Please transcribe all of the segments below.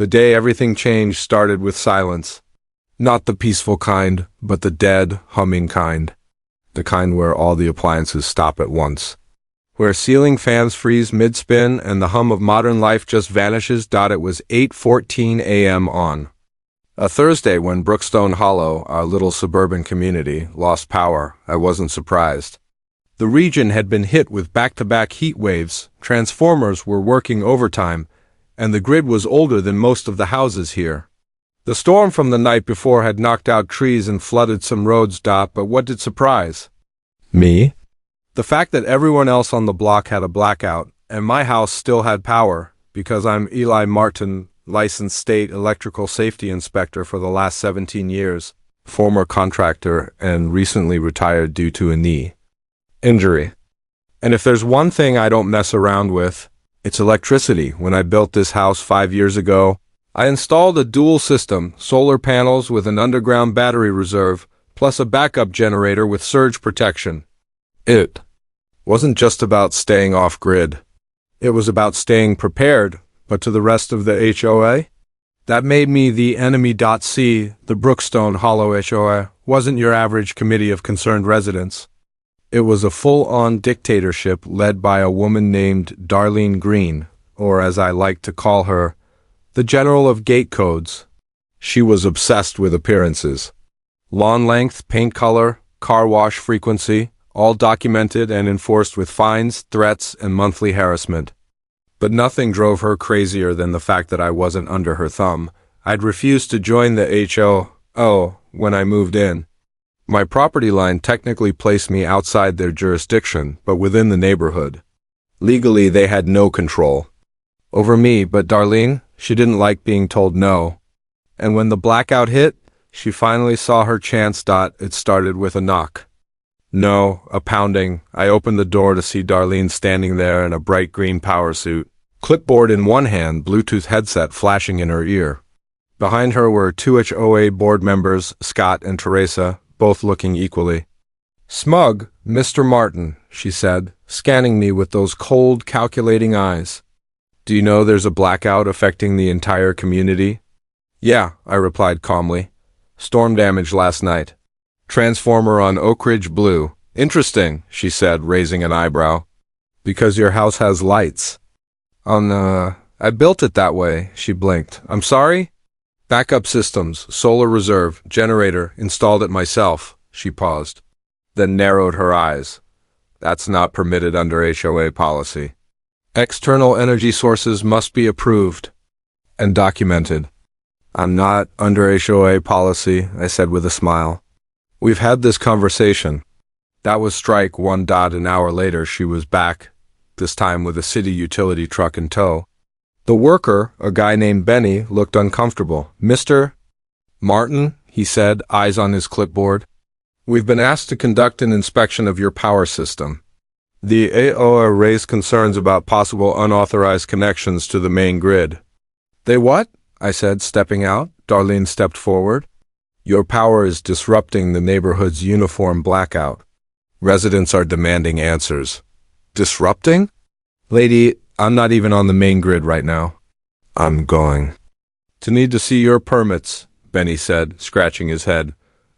The day everything changed started with silence. Not the peaceful kind, but the dead, humming kind. The kind where all the appliances stop at once. Where ceiling fans freeze mid-spin and the hum of modern life just vanishes. It was 8:14 a.m. on a Thursday when Brookstone Hollow, our little suburban community, lost power. I wasn't surprised. The region had been hit with back-to-back heat waves, transformers were working overtime, and the grid was older than most of the houses here. The storm from the night before had knocked out trees and flooded some roads. But what did surprise me? The fact that everyone else on the block had a blackout, and my house still had power, because I'm Eli Martin, licensed state electrical safety inspector for the last 17 years, former contractor, and recently retired due to a knee injury. And if there's one thing I don't mess around with, it's electricity. When I built this house 5 years ago, I installed a dual system, solar panels with an underground battery reserve, plus a backup generator with surge protection. It wasn't just about staying off-grid. It was about staying prepared, but to the rest of the HOA? That made me the enemy. The Brookstone Hollow HOA wasn't your average committee of concerned residents. It was a full-on dictatorship led by a woman named Darlene Green, or as I like to call her, the General of Gate Codes. She was obsessed with appearances. Lawn length, paint color, car wash frequency, all documented and enforced with fines, threats, and monthly harassment. But nothing drove her crazier than the fact that I wasn't under her thumb. I'd refused to join the HOA when I moved in. My property line technically placed me outside their jurisdiction, but within the neighborhood. Legally, they had no control over me, but Darlene, she didn't like being told no. And when the blackout hit, she finally saw her chance. It started with a knock. No, a pounding. I opened the door to see Darlene standing there in a bright green power suit, clipboard in one hand, Bluetooth headset flashing in her ear. Behind her were two HOA board members, Scott and Teresa, both looking equally smug. "Mr. Martin," she said, scanning me with those cold, calculating eyes. "Do you know there's a blackout affecting the entire community?" "Yeah," I replied calmly. "Storm damage last night. Transformer on Oak Ridge blew." "Interesting," she said, raising an eyebrow. "Because your house has lights." I built it that way," she blinked. "I'm sorry?" "Backup systems, solar reserve, generator, installed it myself." She paused, then narrowed her eyes. "That's not permitted under HOA policy. External energy sources must be approved and documented." "I'm not under HOA policy," I said with a smile. "We've had this conversation." That was strike one. An hour later, she was back, this time with a city utility truck in tow. The worker, a guy named Benny, looked uncomfortable. "Mr. Martin," he said, eyes on his clipboard, "we've been asked to conduct an inspection of your power system. The HOA raised concerns about possible unauthorized connections to the main grid." "They what?" I said, stepping out. Darlene stepped forward. "Your power is disrupting the neighborhood's uniform blackout. Residents are demanding answers." "Disrupting?" "Lady, I'm not even on the main grid right now." "I'm going to need to see your permits," Benny said, scratching his head.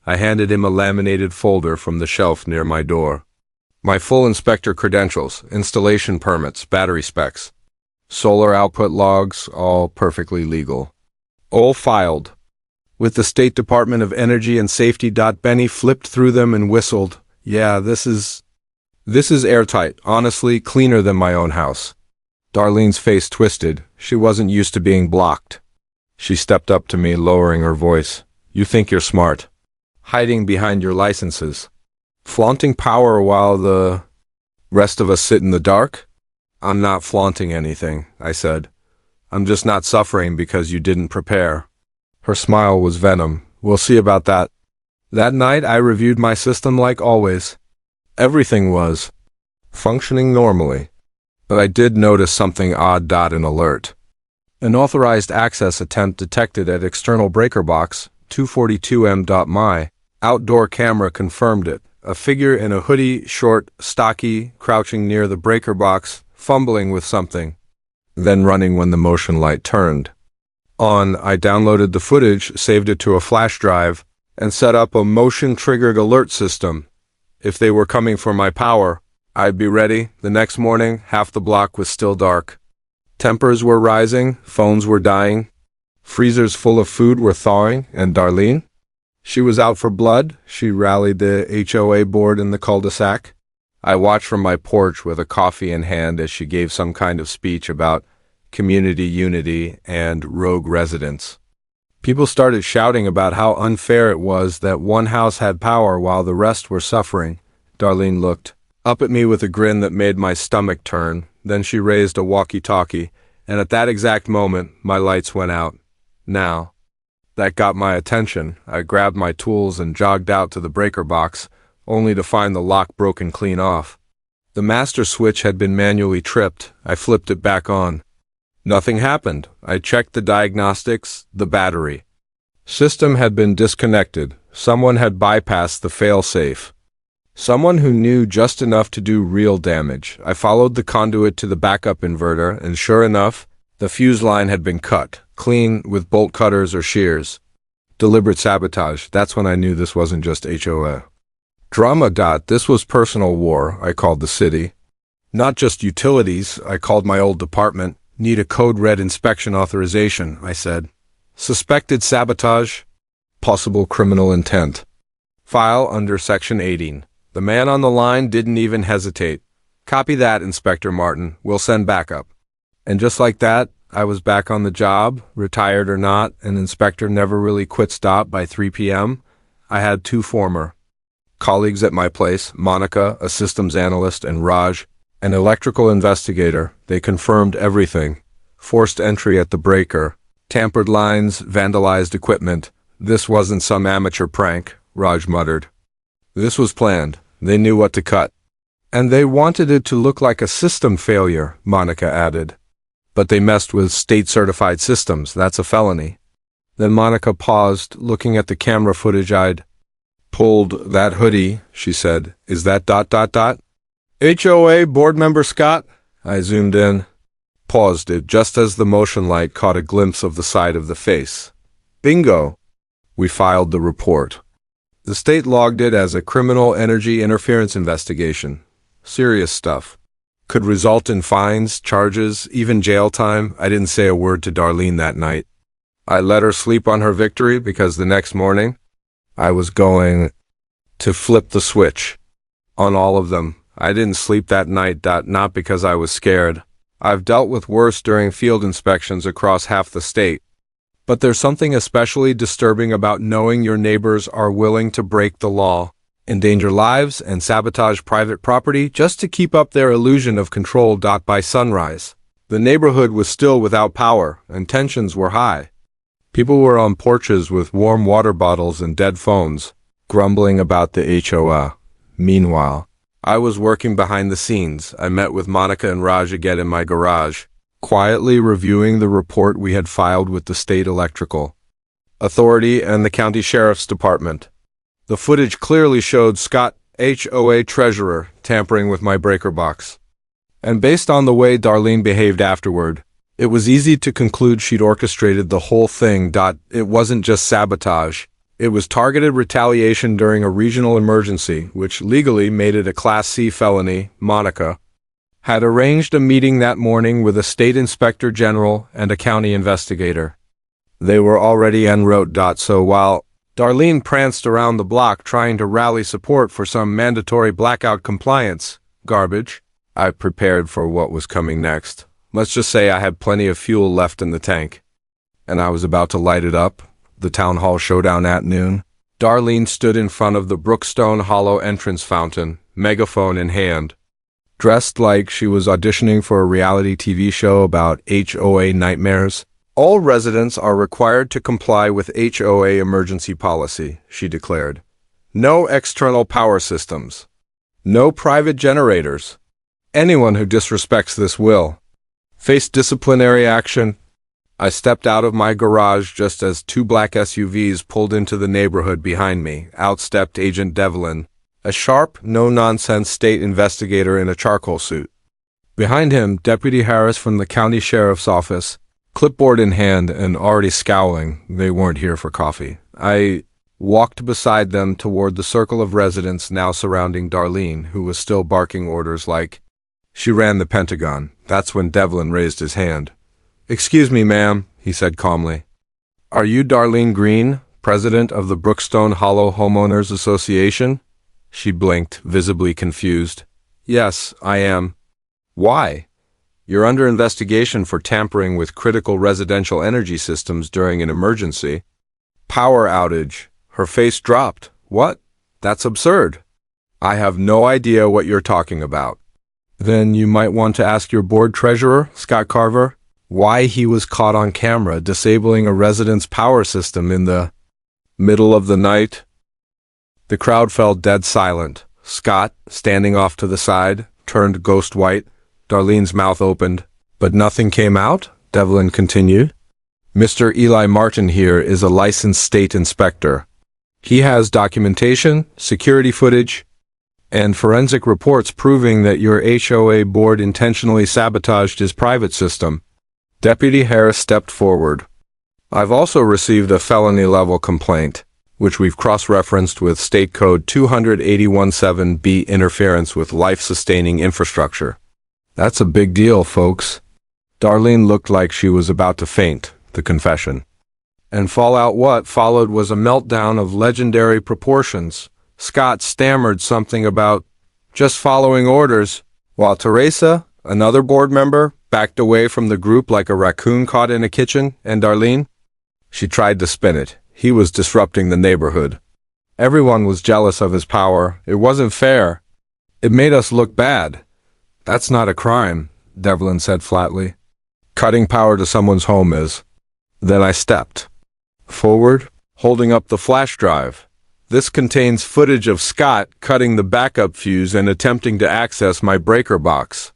I handed him a laminated folder from the shelf near my door. "My full inspector credentials, installation permits, battery specs, solar output logs, all perfectly legal. All filed with the State Department of Energy and Safety." Benny flipped through them and whistled. "Yeah, this is airtight, honestly, cleaner than my own house." Darlene's face twisted. She wasn't used to being blocked. She stepped up to me, lowering her voice. "You think you're smart, hiding behind your licenses, flaunting power while the rest of us sit in the dark?" "I'm not flaunting anything," I said. "I'm just not suffering because you didn't prepare." Her smile was venom. "We'll see about that." That night, I reviewed my system like always. Everything was functioning normally. But I did notice something odd. An alert. An authorized access attempt detected at external breaker box 242M. My outdoor camera confirmed it. A figure in a hoodie, short, stocky, crouching near the breaker box, fumbling with something, then running when the motion light turned. I downloaded the footage, saved it to a flash drive, and set up a motion-triggered alert system. If they were coming for my power, I'd be ready. The next morning, half the block was still dark. Tempers were rising, phones were dying, freezers full of food were thawing, and Darlene? She was out for blood. She rallied the HOA board in the cul-de-sac. I watched from my porch with a coffee in hand as she gave some kind of speech about community unity and rogue residents. People started shouting about how unfair it was that one house had power while the rest were suffering. Darlene looked up at me with a grin that made my stomach turn. Then she raised a walkie-talkie, and at that exact moment, my lights went out. Now, that got my attention. I grabbed my tools and jogged out to the breaker box, only to find the lock broken clean off. The master switch had been manually tripped. I flipped it back on. Nothing happened. I checked the diagnostics, the battery. System had been disconnected. Someone had bypassed the fail-safe. Someone who knew just enough to do real damage. I followed the conduit to the backup inverter, and sure enough, the fuse line had been cut, clean with bolt cutters or shears. Deliberate sabotage. That's when I knew this wasn't just HOA. Drama. This was personal war, I called the city. Not just utilities, I called my old department. Need a code red inspection authorization, I said. Suspected sabotage. Possible criminal intent. File under Section 18. The man on the line didn't even hesitate. Copy that, Inspector Martin. We'll send backup. And just like that, I was back on the job, retired or not, an inspector never really quit stop by 3 p.m. I had 2 former colleagues at my place, Monica, a systems analyst, and Raj, an electrical investigator. They confirmed everything. Forced entry at the breaker, tampered lines, vandalized equipment. This wasn't some amateur prank, Raj muttered. This was planned. They knew what to cut. And they wanted it to look like a system failure, Monica added. But they messed with state-certified systems. That's a felony. Then Monica paused, looking at the camera footage. I'd pulled that hoodie, she said. Is that ... HOA board member Scott? I zoomed in, paused it just as the motion light caught a glimpse of the side of the face. Bingo! We filed the report. The state logged it as a criminal energy interference investigation. Serious stuff. Could result in fines, charges, even jail time. I didn't say a word to Darlene that night. I let her sleep on her victory because the next morning, I was going to flip the switch on all of them. I didn't sleep that night, not because I was scared. I've dealt with worse during field inspections across half the state. But there's something especially disturbing about knowing your neighbors are willing to break the law, endanger lives, and sabotage private property just to keep up their illusion of control. By sunrise, the neighborhood was still without power, and tensions were high. People were on porches with warm water bottles and dead phones, grumbling about the HOA. Meanwhile, I was working behind the scenes. I met with Monica and Raj again in my garage, quietly reviewing the report we had filed with the state electrical authority and the county sheriff's department. The footage clearly showed Scott, HOA treasurer, tampering with my breaker box. And based on the way Darlene behaved afterward, it was easy to conclude she'd orchestrated the whole thing. It wasn't just sabotage. It was targeted retaliation during a regional emergency, which legally made it a Class C felony. Monica had arranged a meeting that morning with a state inspector general and a county investigator. They were already en route. So while Darlene pranced around the block trying to rally support for some mandatory blackout compliance garbage, I prepared for what was coming next. Let's just say I had plenty of fuel left in the tank, and I was about to light it up. The town hall showdown at noon. Darlene stood in front of the Brookstone Hollow entrance fountain, megaphone in hand, dressed like she was auditioning for a reality TV show about HOA nightmares. All residents are required to comply with HOA emergency policy, she declared. No external power systems. No private generators. Anyone who disrespects this will face disciplinary action. I stepped out of my garage just as 2 black SUVs pulled into the neighborhood behind me. Out stepped Agent Devlin, a sharp, no-nonsense state investigator in a charcoal suit. Behind him, Deputy Harris from the county sheriff's office, Clipboard in hand and already scowling, they weren't here for coffee. I walked beside them toward the circle of residents now surrounding Darlene, who was still barking orders like she ran the Pentagon. That's when Devlin raised his hand. "Excuse me, ma'am," he said calmly. "Are you Darlene Green, president of the Brookstone Hollow Homeowners Association?" She blinked, visibly confused. "Yes, I am." "Why?" "You're under investigation for tampering with critical residential energy systems during an emergency." "Power outage." Her face dropped. "What? That's absurd. I have no idea what you're talking about." "Then you might want to ask your board treasurer, Scott Carver, why he was caught on camera disabling a resident's power system in the middle of the night." The crowd fell dead silent. Scott, standing off to the side, turned ghost white. Darlene's mouth opened. "But nothing came out?" Devlin continued. "Mr. Eli Martin here is a licensed state inspector. He has documentation, security footage, and forensic reports proving that your HOA board intentionally sabotaged his private system." Deputy Harris stepped forward. "I've also received a felony-level complaint, which we've cross-referenced with State Code 281.7b, interference with life-sustaining infrastructure." "That's a big deal, folks." Darlene looked like she was about to faint, the confession. And what followed was a meltdown of legendary proportions. Scott stammered something about just following orders, while Teresa, another board member, backed away from the group like a raccoon caught in a kitchen, and Darlene? She tried to spin it. He was disrupting the neighborhood. Everyone was jealous of his power. It wasn't fair. It made us look bad. "That's not a crime," Devlin said flatly. "Cutting power to someone's home is." Then I stepped forward, holding up the flash drive. This contains footage of Scott cutting the backup fuse and attempting to access my breaker box.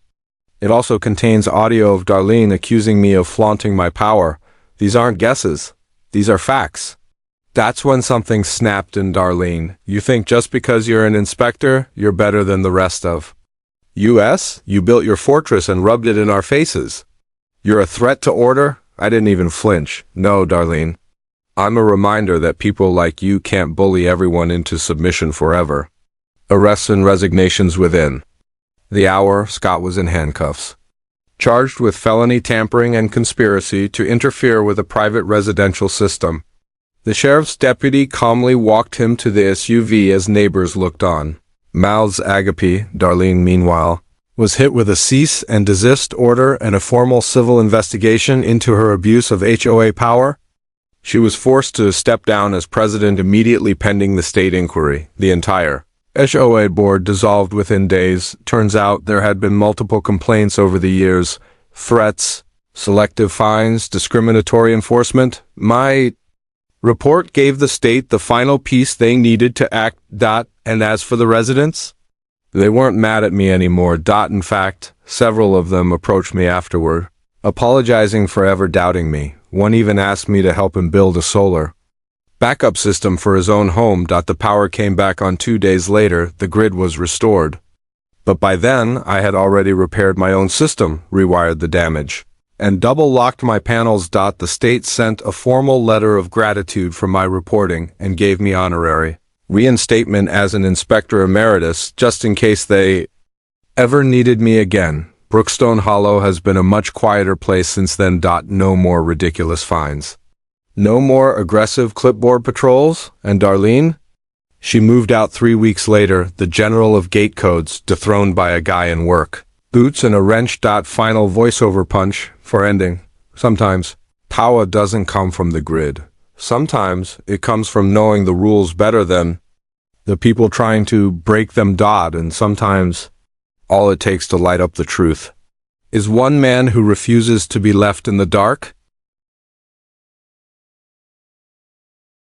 It also contains audio of Darlene accusing me of flaunting my power. These aren't guesses. These are facts. That's when something snapped in Darlene. "You think just because you're an inspector, you're better than the rest of U.S.? You built your fortress and rubbed it in our faces. You're a threat to order?" I didn't even flinch. "No, Darlene. I'm a reminder that people like you can't bully everyone into submission forever." Arrests and resignations within the hour, Scott was in handcuffs, charged with felony tampering and conspiracy to interfere with a private residential system. The sheriff's deputy calmly walked him to the SUV as neighbors looked on. Mouths agape. Darlene, meanwhile, was hit with a cease and desist order and a formal civil investigation into her abuse of HOA power. She was forced to step down as president immediately pending the state inquiry. The entire HOA board dissolved within days. Turns out there had been multiple complaints over the years. Threats, selective fines, discriminatory enforcement. My report gave the state the final piece they needed to act. And as for the residents, they weren't mad at me anymore. In fact, several of them approached me afterward, apologizing for ever doubting me. One even asked me to help him build a solar backup system for his own home. The power came back on 2 days later. The grid was restored. But by then, I had already repaired my own system, rewired the damage, and double-locked my panels. The state sent a formal letter of gratitude for my reporting and gave me honorary reinstatement as an inspector emeritus, just in case they ever needed me again. Brookstone Hollow has been a much quieter place since then. No more ridiculous fines. No more aggressive clipboard patrols. And Darlene? She moved out 3 weeks later, the general of gate codes, dethroned by a guy in work. Boots and a wrench. Final voiceover punch for ending. Sometimes power doesn't come from the grid. Sometimes it comes from knowing the rules better than the people trying to break them. And sometimes all it takes to light up the truth is one man who refuses to be left in the dark.